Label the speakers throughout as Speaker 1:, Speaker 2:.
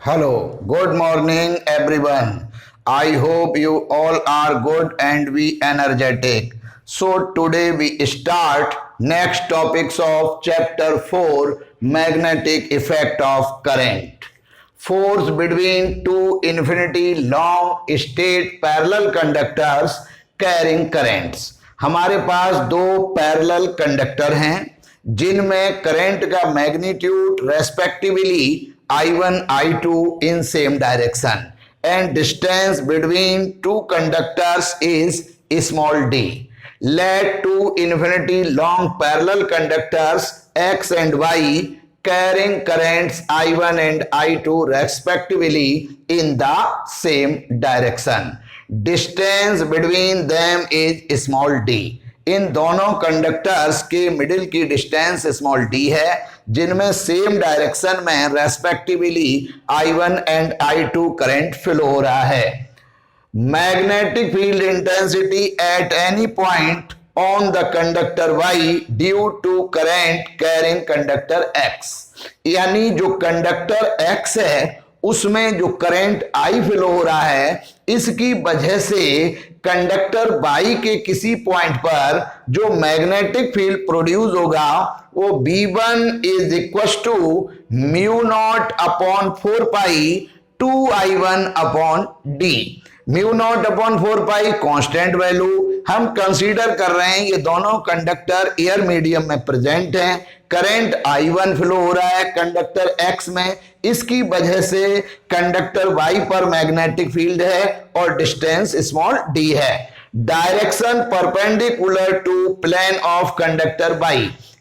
Speaker 1: Hello, good morning everyone. I hope you all are good and we energetic. So today we start next topics of chapter 4 magnetic effect of current. Force between two infinity long state parallel conductors carrying currents. हमारे पास दो parallel conductor हैं जिनमें current का magnitude respectively I1 I2 in same direction and distance between two conductors is small d. Let two infinity long parallel conductors X and Y carrying currents I1 and I2 respectively in the same direction. Distance between them is small d. इन दोनों conductors के middle की distance small d है जिनमें same direction में respectively I1 and I2 current flow हो रहा है. Magnetic field intensity at any point on the conductor Y due to current carrying conductor X. यानी जो कंडक्टर X है उसमें जो करंट I फ्लो हो रहा है इसकी वजह से कंडक्टर Y के किसी पॉइंट पर जो मैग्नेटिक फील्ड प्रोड्यूस होगा वो B1 is equal to mu naught upon 4 pi 2I1 upon d. Mu naught upon 4 pi constant value हम कंसीडर कर रहे हैं. ये दोनों कंडक्टर एयर मीडियम में प्रेजेंट हैं. करंट I1 फ्लो हो रहा है कंडक्टर X में. इसकी वजह से कंडक्टर Y पर मैग्नेटिक फील्ड है और डिस्टेंस स्मॉल d है. Direction perpendicular to plane of conductor Y.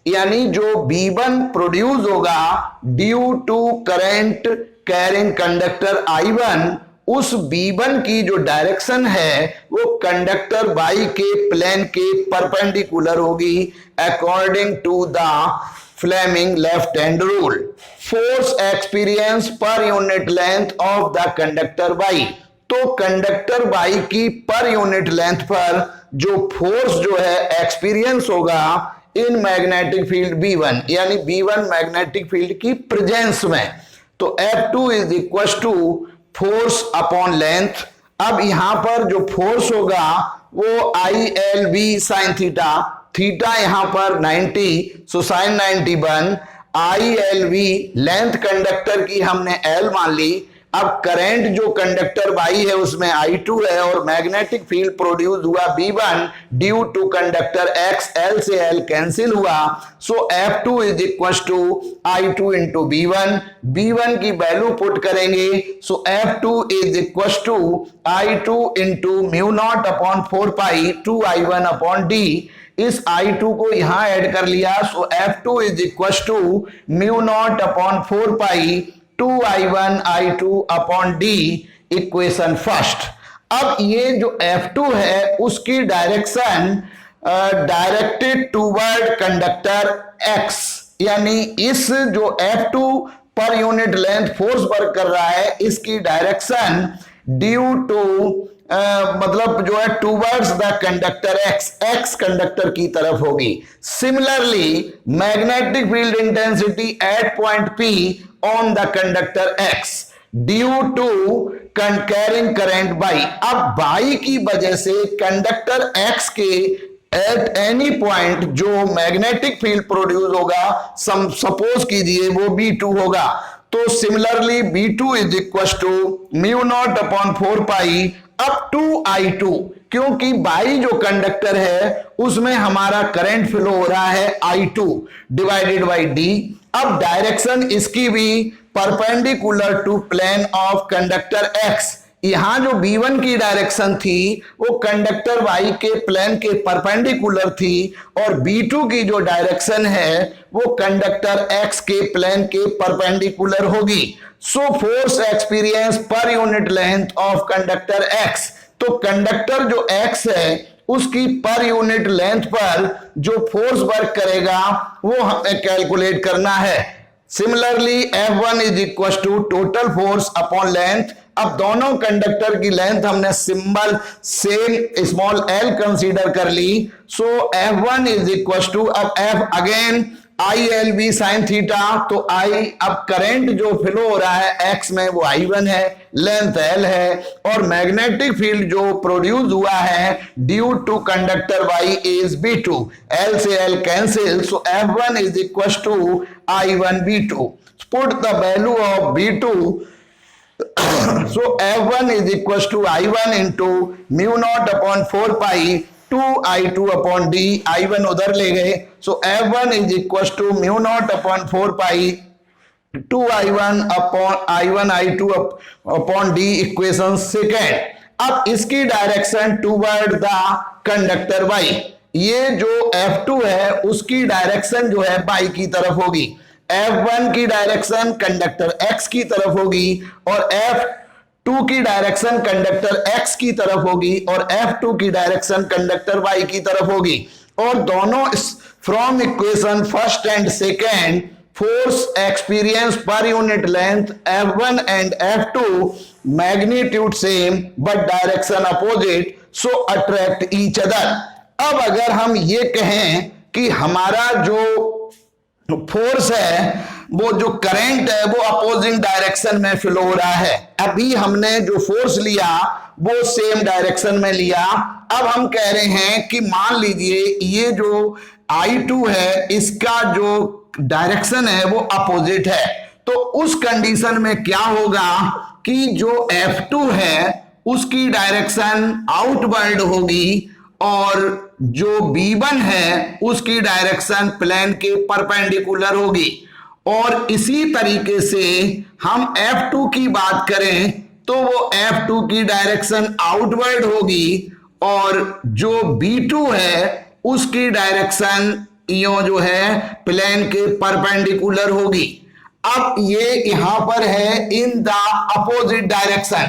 Speaker 1: यानी जो B1 प्रोड्यूस होगा due to current carrying conductor I1 उस B1 की जो डायरेक्शन है वो कंडक्टर Y के प्लेन के परपेंडिकुलर होगी according to the Fleming left hand rule. Force experience per unit length of the conductor Y. तो कंडक्टर Y की पर यूनिट लेंथ पर जो फोर्स जो है एक्सपीरियंस होगा इन मैग्नेटिक फील्ड B1 यानी B1 मैग्नेटिक फील्ड की प्रेजेंस में. तो F2 is equal to force upon length. अब यहां पर जो फोर्स होगा वो ILV साइन थीटा. थीटा यहां पर 90 सो साइन 90 बन ILV लेंथ कंडक्टर की हमने L मान ली. अब करंट जो कंडक्टर Y है उसमें I2 है और मैग्नेटिक फील्ड प्रोड्यूस हुआ B1 due to conductor X. L से L कैंसिल हुआ so F2 is equal to I2 into B1. B1 की वैल्यू पुट करेंगे so F2 is equal to I2 into mu naught upon 4 pi 2I1 upon d. इस I2 को यहां add कर लिया so F2 is equal to mu naught upon 4 pi 2I1 I2 upon d. Equation first. अब ये जो F2 है उसकी direction directed toward conductor X. यानी इस जो F2 पर यूनिट लेंथ फोर्स वर्क कर रहा है इसकी डायरेक्शन ड्यू टू मतलब जो है towards the conductor X conductor की तरफ होगी. Similarly magnetic field intensity at point P on the conductor X due to carrying current Y. अब Y की वजह से कंडक्टर X के एट एनी पॉइंट जो मैग्नेटिक फील्ड प्रोड्यूस होगा सपोज कीजिए वो B2 होगा. तो similarly B2 is equal to mu naught upon 4 pi up to I2. क्योंकि Y जो कंडक्टर है उसमें हमारा करंट फ्लो हो रहा है I2 डिवाइडेड बाई D. अब डायरेक्शन इसकी भी perpendicular to plane of conductor X. यहां जो B1 की डायरेक्शन थी वो कंडक्टर Y के प्लेन के परपेंडिकुलर थी और B2 की जो डायरेक्शन है वो कंडक्टर X के प्लेन के परपेंडिकुलर होगी. So force experience per unit length of conductor X. तो कंडक्टर जो X है उसकी पर यूनिट लेंथ पर जो फोर्स वर्क करेगा वो हमें कैलकुलेट करना है. Similarly F1 is equal to total force upon length. अब दोनों कंडक्टर की लेंथ हमने symbol same small l consider कर ली so F1 is equal to अब F again I L B sine theta, तो आई अब करंट जो फ्लो हो रहा है एक्स में वो I1 है, लेंथ L है, और मैग्नेटिक फील्ड जो प्रोड्यूस हुआ है due to conductor Y is B2, L से L cancel, so F1 is equal to I1 B2. Put the value of B2, so F1 is equals to I1 into mu naught upon 4 pi 2 I2 upon D. I1 उधर ले गए, so F1 is equals to mu naught upon 4 pi 2 I1 upon I1 I2 upon D equation second. अब इसकी direction toward the conductor Y, ये जो F2 है उसकी direction जो है Y की तरफ होगी, F1 की डायरेक्शन कंडक्टर X की तरफ होगी, और F2 की डायरेक्शन कंडक्टर X की तरफ होगी, और F2 की डायरेक्शन कंडक्टर Y की तरफ होगी. और दोनों from equation first and second, force experience per unit length F1 and F2 magnitude same but direction opposite, so attract each other. अब अगर हम ये कहें कि हमारा जो फोर्स है, वो जो करंट है वो अपोजिंग डायरेक्शन में फ्लो हो रहा है, अभी हमने जो फोर्स लिया वो सेम डायरेक्शन में लिया. अब हम कह रहे हैं कि मान लीजिए ये जो I2 है इसका जो डायरेक्शन है वो अपोजिट है, तो उस कंडीशन में क्या होगा कि जो F2 है उसकी डायरेक्शन आउटवर्ड होगी, और जो B1 है उसकी डायरेक्शन प्लेन के परपेंडिकुलर होगी. और इसी तरीके से हम F2 की बात करें तो वो F2 की डायरेक्शन आउटवर्ड होगी, और जो B2 है उसकी डायरेक्शन यो जो है प्लेन के परपेंडिकुलर होगी. अब ये यहां पर है in the opposite direction,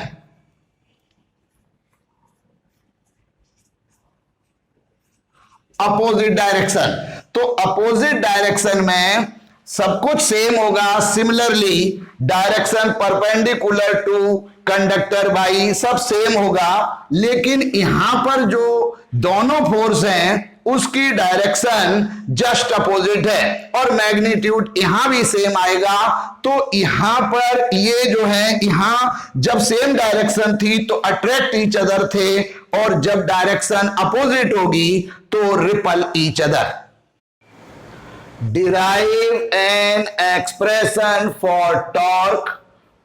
Speaker 1: opposite direction. तो अपोजिट डायरेक्शन में सब कुछ सेम होगा, similarly direction perpendicular to conductor Y सब सेम होगा, लेकिन यहां पर जो दोनों फोर्स हैं उसकी डायरेक्शन जस्ट अपोजिट है, और मैग्नीट्यूड यहां भी सेम आएगा. तो यहां पर ये जो है, यहां जब सेम डायरेक्शन थी तो अट्रैक्ट ईच अदर थे, और जब डायरेक्शन अपोजिट होगी तो ripple each other. Derive an expression for torque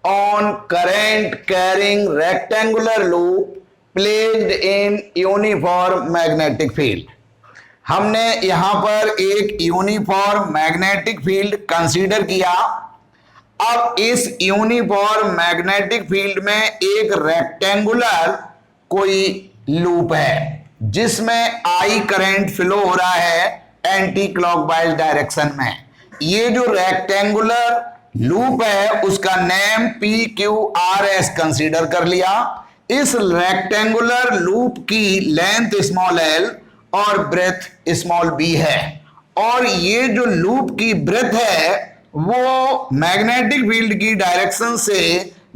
Speaker 1: on current carrying rectangular loop placed in uniform magnetic field. हमने यहां पर एक यूनिफॉर्म मैग्नेटिक फील्ड कंसीडर किया. अब इस यूनिफॉर्म मैग्नेटिक फील्ड में एक रेक्टेंगुलर कोई लूप है जिसमें I करंट फ्लो हो रहा है एंटी क्लॉकवाइज डायरेक्शन में. ये जो रेक्टेंगुलर लूप है उसका नेम PQRS कंसीडर कर लिया. इस रेक्टेंगुलर लूप की लेंथ स्मॉल l और ब्रेथ स्मॉल b है, और ये जो लूप की ब्रेथ है वो मैग्नेटिक फील्ड की डायरेक्शन से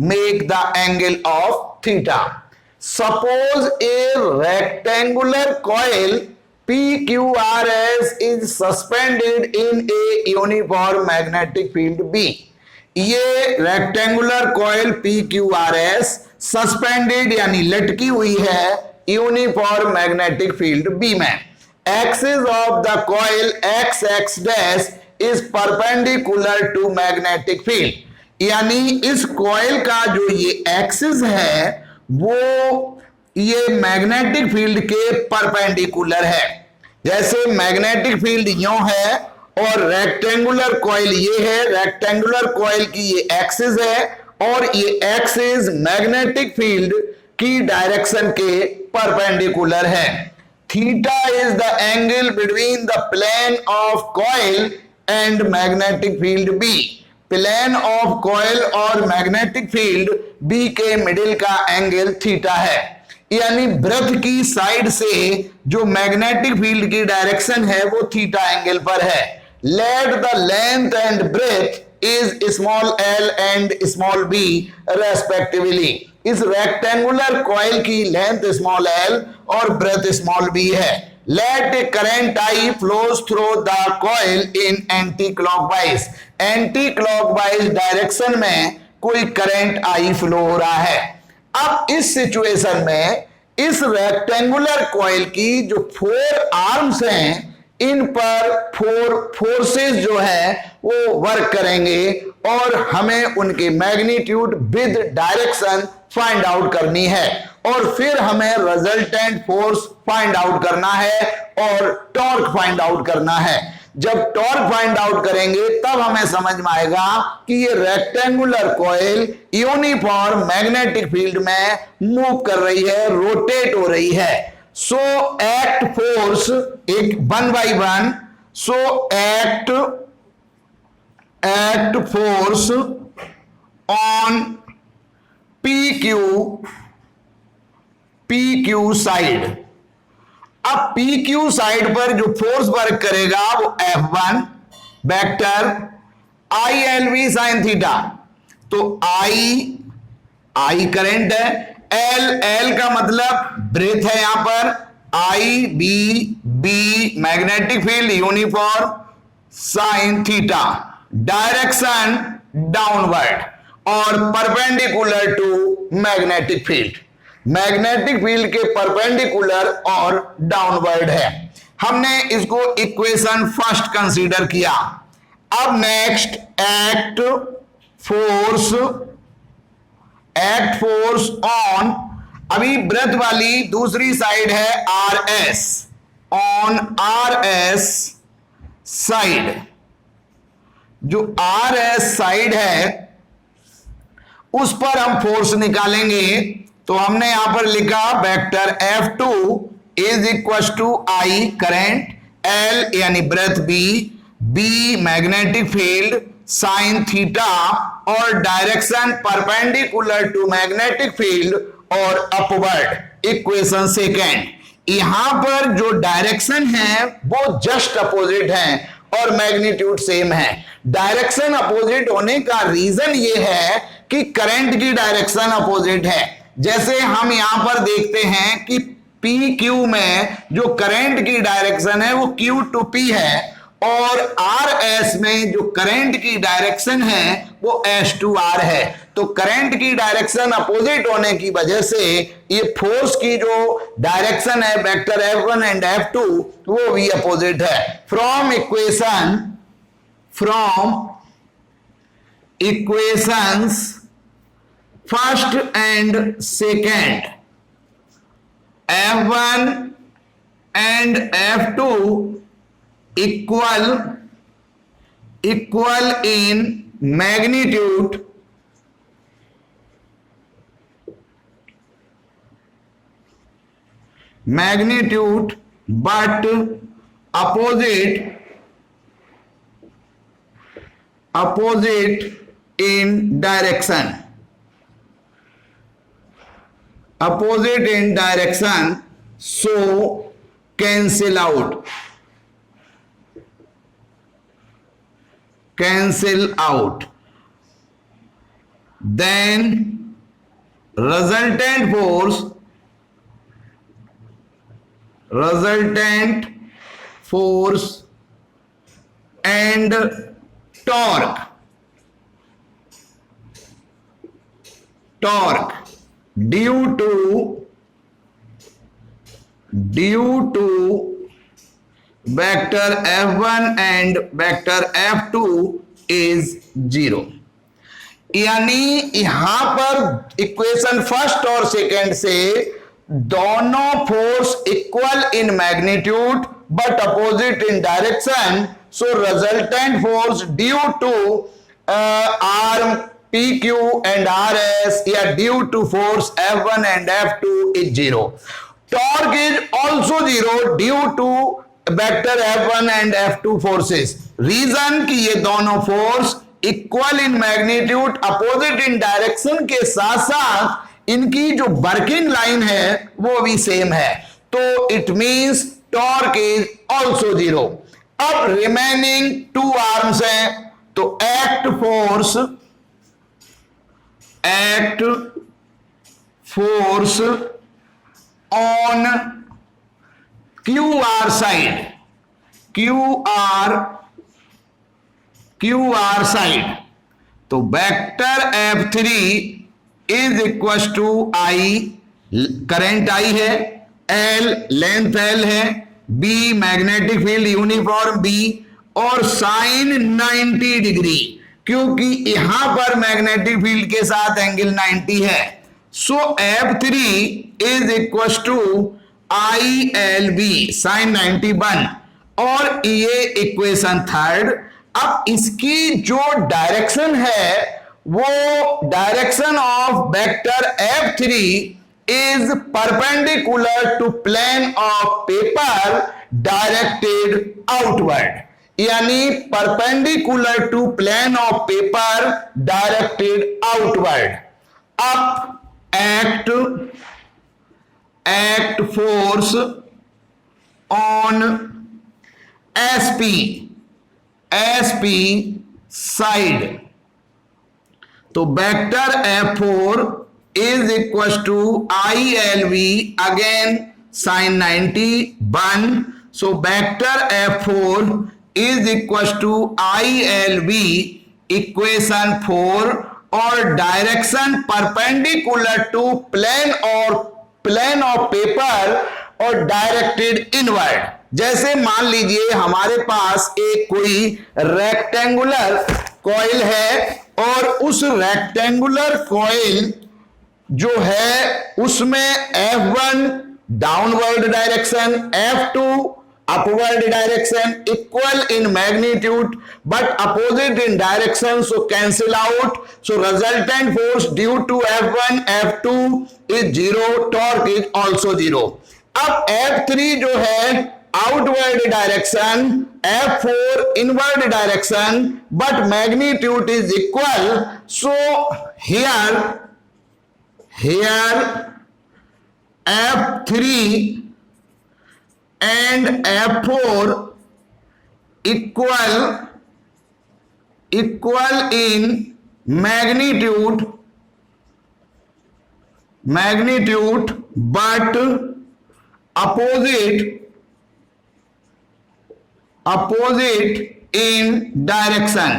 Speaker 1: make the angle of theta. Suppose A rectangular coil PQRS is suspended in a uniform magnetic field B. ये रेक्टेंगुलर कॉइल PQRS सस्पेंडेड यानी लटकी हुई है यूनिफॉर्म मैग्नेटिक फील्ड B में. Axis of the coil XX dash is perpendicular to magnetic field, यानी इस coil का जो ये एक्सिस है वो ये मैग्नेटिक फील्ड के परपेंडिकुलर है. जैसे मैग्नेटिक फील्ड यूं है और रेक्टेंगुलर कॉइल ये है, रेक्टेंगुलर कॉइल की ये एक्सिस है और ये एक्सिस मैग्नेटिक फील्ड की डायरेक्शन के परपेंडिकुलर है. Theta is the angle between the plane of coil and magnetic field B. Plane of coil और मैग्नेटिक फील्ड बी के मिडिल का एंगल थीटा है, यानी ब्रेथ की साइड से जो मैग्नेटिक फील्ड की डायरेक्शन है वो थीटा एंगल पर है. Let the length and breadth is small l and small b respectively. इस रेक्टेंगुलर कॉइल की लेंथ स्मॉल एल और ब्रेथ स्मॉल बी है. let a current I flows through the coil in anti-clockwise. Anti-clockwise direction में कोई current I flow हो रहा है। अब इस सिचुएशन में इस रेक्टेंगुलर कॉइल की जो 4 आर्म्स हैं, इन पर 4 फोर्सेस जो है वो वर्क करेंगे और हमें उनके magnitude with direction find out करनी है और फिर हमें रिजल्टेंट फोर्स फाइंड आउट करना है और टॉर्क फाइंड आउट करना है। जब टॉर्क फाइंड आउट करेंगे तब हमें समझ में आएगा कि ये rectangular coil uniform magnetic field में मूव कर रही है, रोटेट हो रही है। सो एक्ट फोर्स एक 1 by 1, so act force on PQ side. अब PQ साइड पर जो फोर्स वर्क करेगा वो F1 vector ILV sin theta. तो I करंट है, L का मतलब ब्रेथ है, यहां पर B magnetic field uniform sin theta, direction downward और perpendicular to magnetic field. Magnetic field के परपेंडिकुलर और डाउनवर्ड है। हमने इसको इक्वेशन फर्स्ट कंसीडर किया। अब नेक्स्ट एक्ट फोर्स ऑन, अभी ब्रेथ वाली दूसरी साइड है RS, ऑन RS साइड। जो RS साइड है उस पर हम फोर्स निकालेंगे। तो हमने यहां पर लिखा vector F2 is equal to I current, L यानी breadth B magnetic field sine theta और direction perpendicular to magnetic field और अपवर्ड। इक्वेशन सेकेंड, यहां पर जो डायरेक्शन है वो जस्ट अपोजिट है और मैग्नीट्यूड सेम है। डायरेक्शन अपोजिट होने का रीजन ये है कि करंट की डायरेक्शन अपोजिट है। जैसे हम यहां पर देखते हैं कि PQ में जो करंट की डायरेक्शन है वो Q to P है और RS में जो करंट की डायरेक्शन है वो S to R है। तो करंट की डायरेक्शन अपोजिट होने की वजह से ये फोर्स की जो डायरेक्शन है वेक्टर F1 एंड F2 वो भी अपोजिट है। From equations first and second, F1 and F2 equal in magnitude but opposite in direction, so cancel out, then resultant force and torque due to vector F1 and vector F2 is 0। यानी यहां पर equation first और second से दोनों force equal in magnitude but opposite in direction, so resultant force due to arm PQ and RS या due to force F1 and F2 is 0। Torque is also 0 due to vector F1 and F2 forces. Reason कि ये दोनों force equal in magnitude opposite in direction के साथ साथ इनकी जो working line है वो भी सेम है। तो it means torque is also 0। अब रिमेनिंग 2 आर्म्स हैं, तो act force on QR side, QR side, तो vector F3 is equal to I, current I है, L लेंथ L है, B magnetic field uniform B, और sine 90 degree, क्योंकि यहां पर मैग्नेटिक फील्ड के साथ एंगल 90 है। So F3 is equal to ILB sine 90 one, और ये इक्वेशन थर्ड। अब इसकी जो डायरेक्शन है वो direction of vector F3 is perpendicular to plane of paper directed outward, यानी perpendicular to plane of paper directed outward. अब act force on SP side, तो vector F4 is equal to ILV again sine 90 1, so vector F4 is equal to ILV equation 4, और direction perpendicular to plane of paper और directed inward. जैसे मान लीजिए हमारे पास एक कोई रेक्टेंगुलर कॉइल है, और उस रेक्टेंगुलर कॉइल जो है उसमें F1 downward direction, F2 upward direction, equal in magnitude but opposite in direction, so cancel out, so resultant force due to F1 F2 is 0, torque is also 0। अब F3 जो है outward direction, F4 inward direction, but magnitude is equal, so here F3 and F4 equal in magnitude but opposite in direction,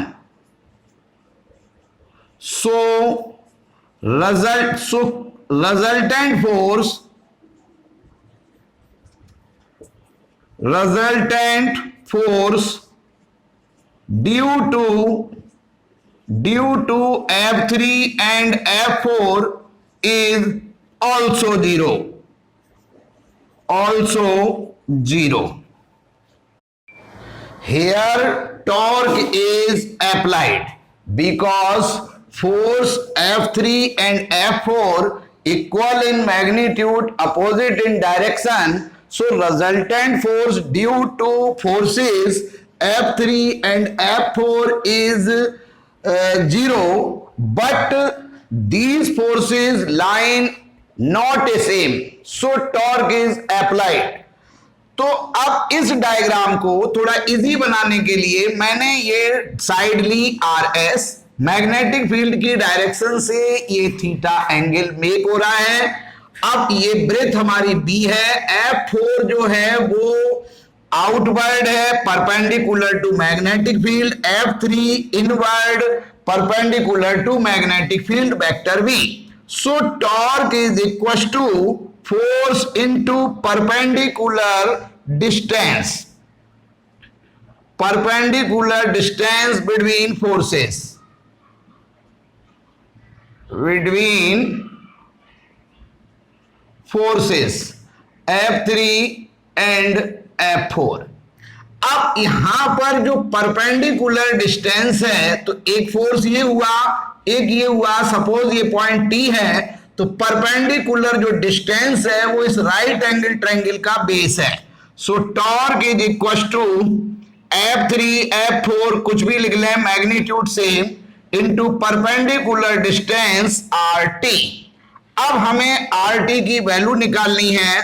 Speaker 1: so resultant force due to F3 and F4 is also 0। Here torque is applied because force F3 and F4 equal in magnitude, opposite in direction, so resultant force due to forces F3 and F4 is 0, but these forces line not same, so torque is applied। तो अब इस diagram को थोड़ा easy बनाने के लिए मैंने ये साइड ली RS, मैग्नेटिक फील्ड की डायरेक्शन से ये थीटा एंगल मेक हो रहा है। अब ये ब्रेथ हमारी B है, F4 जो है वो आउटवर्ड है perpendicular to magnetic field, F3 inward perpendicular to magnetic field vector V। So torque is equal to force into perpendicular distance between forces F3 and F4। अब यहां पर जो परपेंडिकुलर डिस्टेंस है, तो एक फोर्स ये हुआ, एक ये हुआ, सपोज ये पॉइंट T है, तो परपेंडिकुलर जो डिस्टेंस है वो इस राइट एंगल ट्रायंगल का बेस है। So torque is equal to F3 F4 कुछ भी लिख लें magnitude same into perpendicular distance RT। अब हमें RT की वैल्यू निकालनी है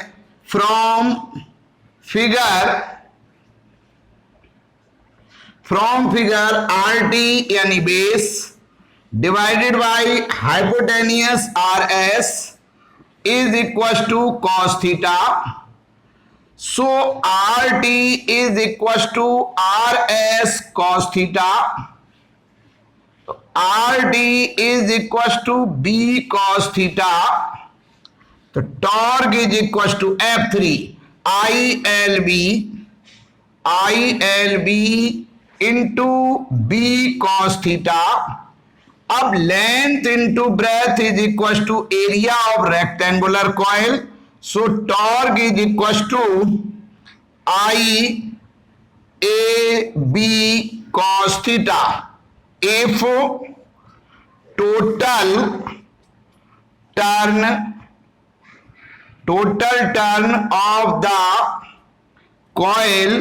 Speaker 1: फ्रॉम फिगर RT यानी base divided by hypotenuse RS is equal to cos theta. So R T is equal to R S cos theta, R D is equal to B cos theta, तो torque is equal to F3 I L B into B cos theta. अब length into breadth is equal to area of rectangular coil, so torque is equal to I A B cos theta. If total turn of the coil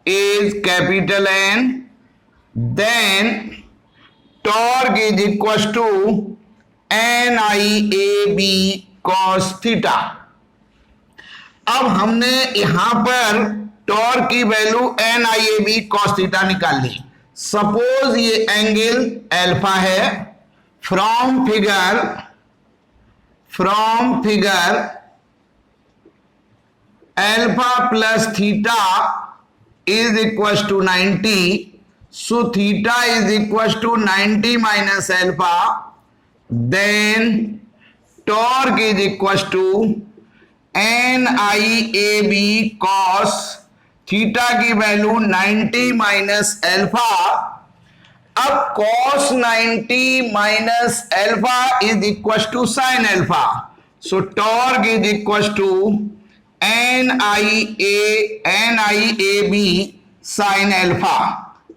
Speaker 1: is capital N, then torque is equal to NIAB cos theta। अब हमने यहां पर torque की value NIAB cos theta निकाल ली। Suppose ये angle alpha है, from figure alpha plus theta is equal to 90, so theta is equal to 90 minus alpha, then torque is equal to NIAB cos theta की value 90 minus alpha. अब cos 90 minus alpha is equal to sine alpha, so torque is equal to NIAB sine alpha.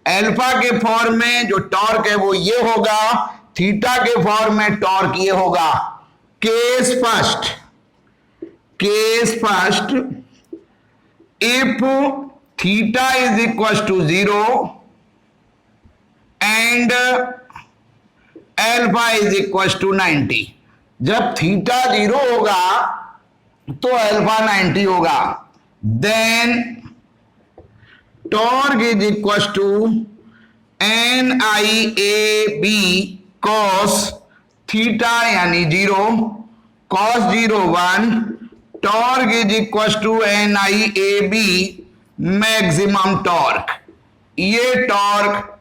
Speaker 1: Alpha के form में जो torque है वो ये होगा, theta के फॉर्म में टॉर्क ये होगा। Case first if theta is equal to 0 and alpha is equal to 90, जब थीटा 0 होगा तो अल्फा 90 होगा, then torque is equal to NIAB cos theta यानी 0, cos 0 1, torque is equal to NIAB maximum torque. ये torque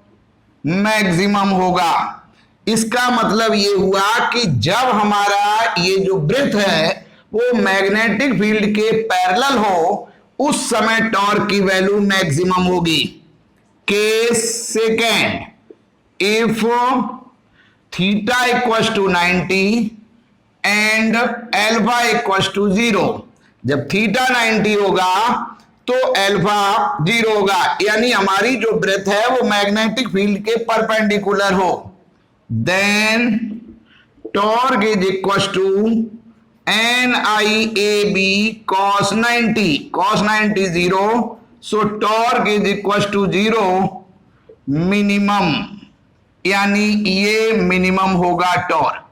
Speaker 1: maximum होगा। इसका मतलब ये हुआ कि जब हमारा ये जो वृत्त है वो मैग्नेटिक फील्ड के पैरेलल हो, उस समय टॉर्क की वैल्यू मैक्सिमम होगी। Case second, if theta equal to 90 and alpha equal to 0, जब थीटा 90 होगा तो अल्फा 0 होगा, यानी हमारी जो वृत्त है वो मैग्नेटिक फील्ड के परपेंडिकुलर हो, then torque is equal to NIAB cos 90 0, so torque is equal to 0 minimum, यानी ये मिनिमम होगा टॉर्क।